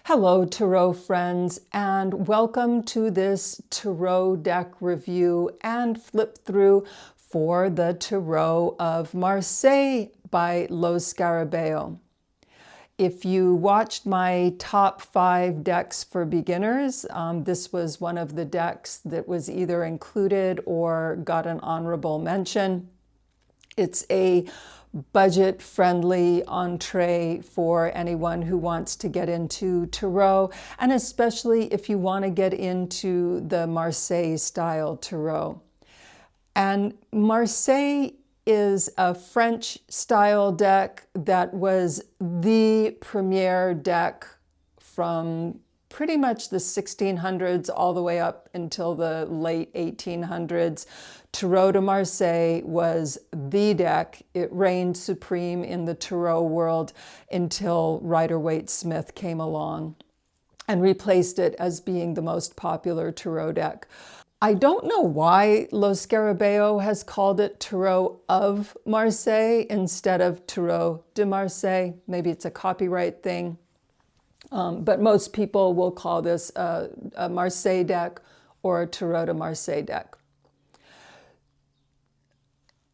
Hello, Tarot friends, and welcome to this Tarot deck review and flip through for the Tarot of Marseille by Lo Scarabeo. If you watched my top 5 decks for beginners, this was one of the decks that was either included or got an honorable mention. It's a budget-friendly entree for anyone who wants to get into Tarot, and especially if you want to get into the Marseille-style Tarot. And Marseille is a French-style deck that was the premier deck from pretty much the 1600s all the way up until the late 1800s. Tarot de Marseille was the deck. It reigned supreme in the Tarot world until Rider-Waite-Smith came along and replaced it as being the most popular Tarot deck. I don't know why Lo Scarabeo has called it Tarot of Marseille instead of Tarot de Marseille. Maybe it's a copyright thing. But most people will call this a Marseille deck or a Tarot de Marseille deck.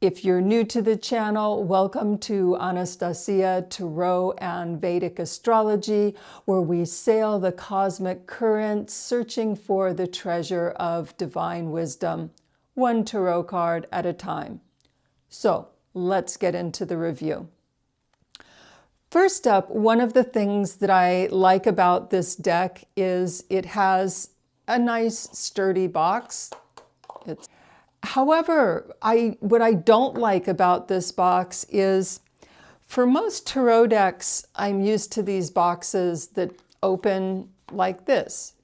If you're new to the channel, welcome to Anastasia Tarot and Vedic Astrology, where we sail the cosmic currents searching for the treasure of divine wisdom, one tarot card at a time. So let's get into the review. First up, one of the things that I like about this deck is it has a nice sturdy box. However, what I don't like about this box is for most Tarot decks, I'm used to these boxes that open like this.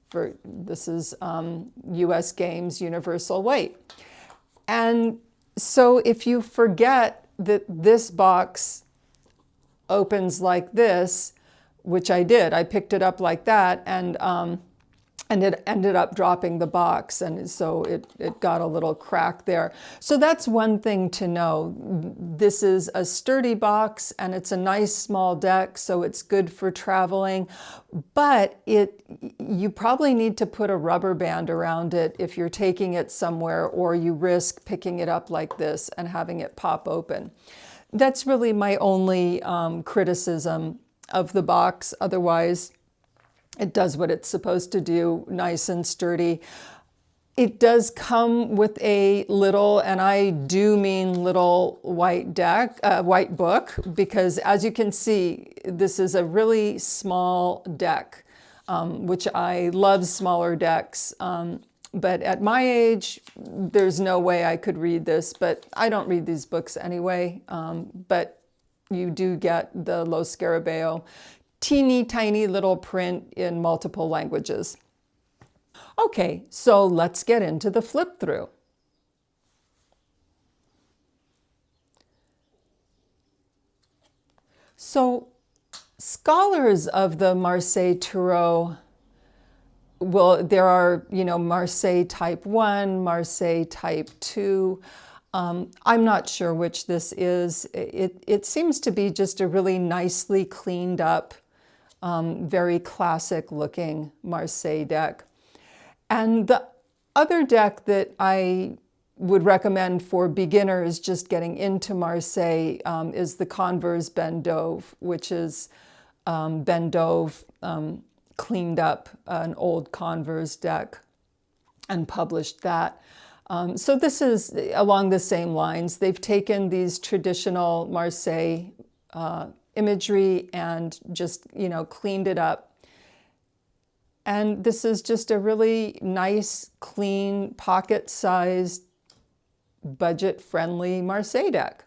This is US Games Universal Weight. And so if you forget that this box opens like this, which I did. I picked it up like that, and it ended up dropping the box, and so it got a little crack there. So that's one thing to know. This is a sturdy box, and it's a nice small deck, so it's good for traveling, but you probably need to put a rubber band around it if you're taking it somewhere, or you risk picking it up like this and having it pop open. That's really my only criticism of the box. Otherwise, it does what it's supposed to do, nice and sturdy. It does come with a little, and I do mean little, white book, because as you can see, this is a really small deck, which I love smaller decks. But at my age, there's no way I could read this, but I don't read these books anyway. But you do get the Lo Scarabeo, teeny tiny little print in multiple languages. Okay, so let's get into the flip through. So scholars of the Marseille Tarot, well, there are, Marseille Type 1, Marseille Type 2. I'm not sure which this is. It seems to be just a really nicely cleaned up, very classic looking Marseille deck. And the other deck that I would recommend for beginners just getting into Marseille is the Converse Ben Dove, which is Ben Dove cleaned up an old Converse deck and published that. So this is along the same lines. They've taken these traditional Marseille imagery and just, cleaned it up. And this is just a really nice, clean, pocket-sized, budget-friendly Marseille deck.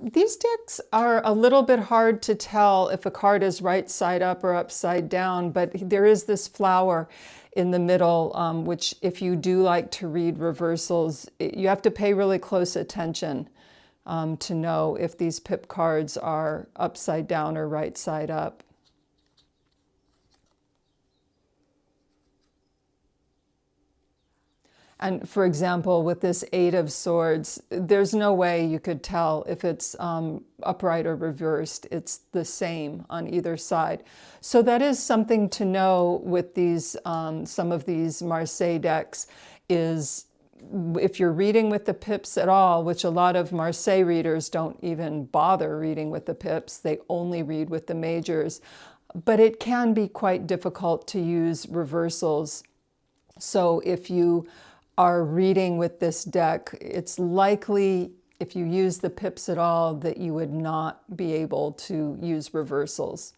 These decks are a little bit hard to tell if a card is right side up or upside down, but there is this flower in the middle, which if you do like to read reversals, you have to pay really close attention to know if these pip cards are upside down or right side up. And for example, with this Eight of Swords, there's no way you could tell if it's upright or reversed. It's the same on either side. So that is something to know with these, some of these Marseille decks, is if you're reading with the pips at all, which a lot of Marseille readers don't even bother reading with the pips, they only read with the majors. But it can be quite difficult to use reversals. So if you are reading with this deck, it's likely, if you use the pips at all, that you would not be able to use reversals.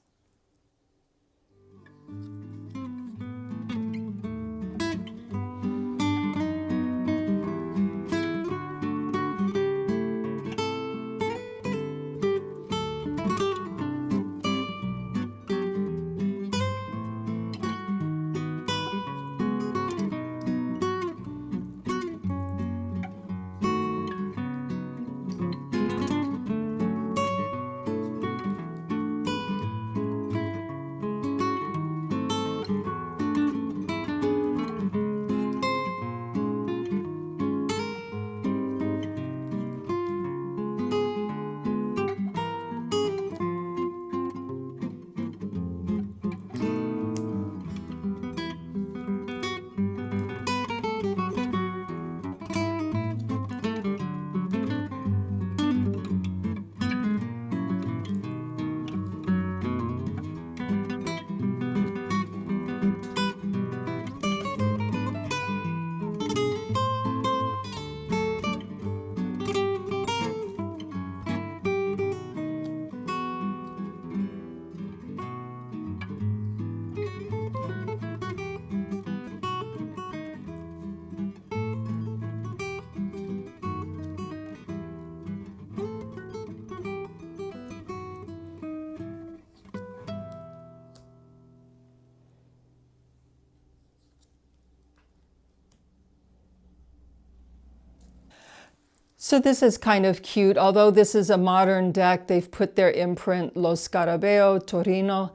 So this is kind of cute. Although this is a modern deck, they've put their imprint Lo Scarabeo, Torino,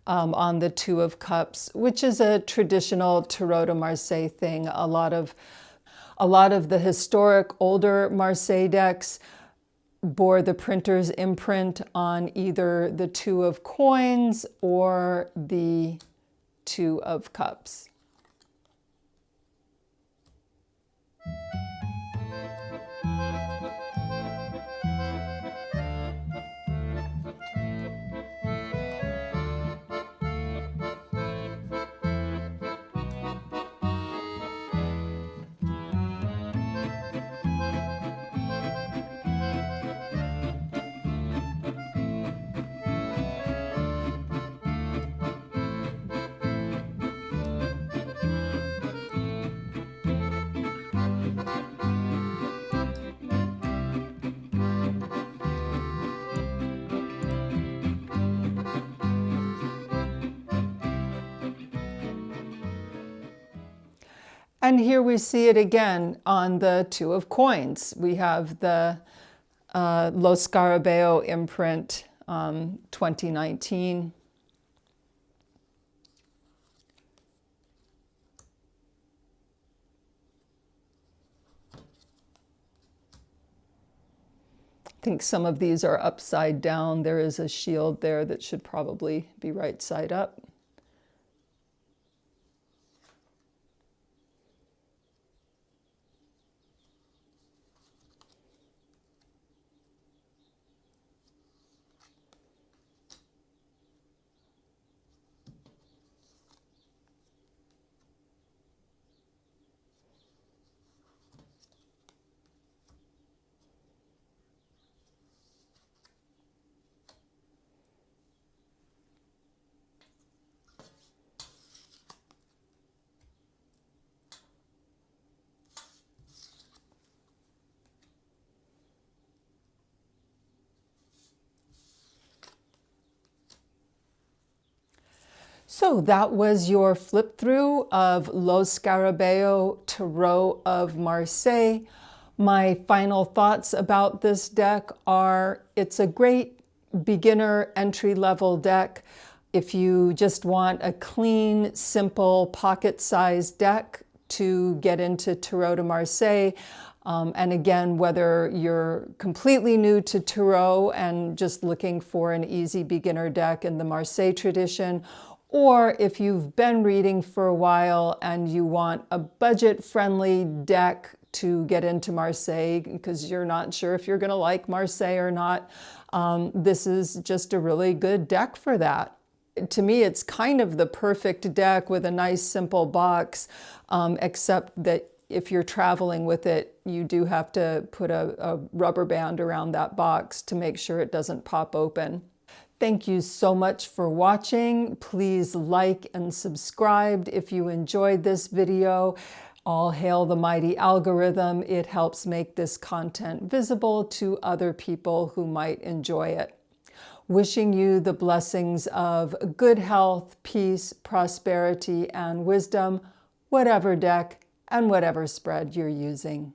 on the Two of Cups, which is a traditional Tarot de Marseille thing. A lot of the historic older Marseille decks bore the printer's imprint on either the Two of Coins or the Two of Cups. And here we see it again on the Two of Coins. We have the Lo Scarabeo imprint, 2019. I think some of these are upside down. There is a shield there that should probably be right side up. So that was your flip through of Lo Scarabeo Tarot of Marseille. My final thoughts about this deck are it's a great beginner entry-level deck. If you just want a clean, simple, pocket-sized deck to get into Tarot de Marseille, and again, whether you're completely new to Tarot and just looking for an easy beginner deck in the Marseille tradition, or if you've been reading for a while and you want a budget-friendly deck to get into Marseille because you're not sure if you're going to like Marseille or not, this is just a really good deck for that. To me, it's kind of the perfect deck with a nice simple box, except that if you're traveling with it, you do have to put a rubber band around that box to make sure it doesn't pop open. Thank you so much for watching. Please like and subscribe if you enjoyed this video. All hail the mighty algorithm. It helps make this content visible to other people who might enjoy it. Wishing you the blessings of good health, peace, prosperity, and wisdom, whatever deck and whatever spread you're using.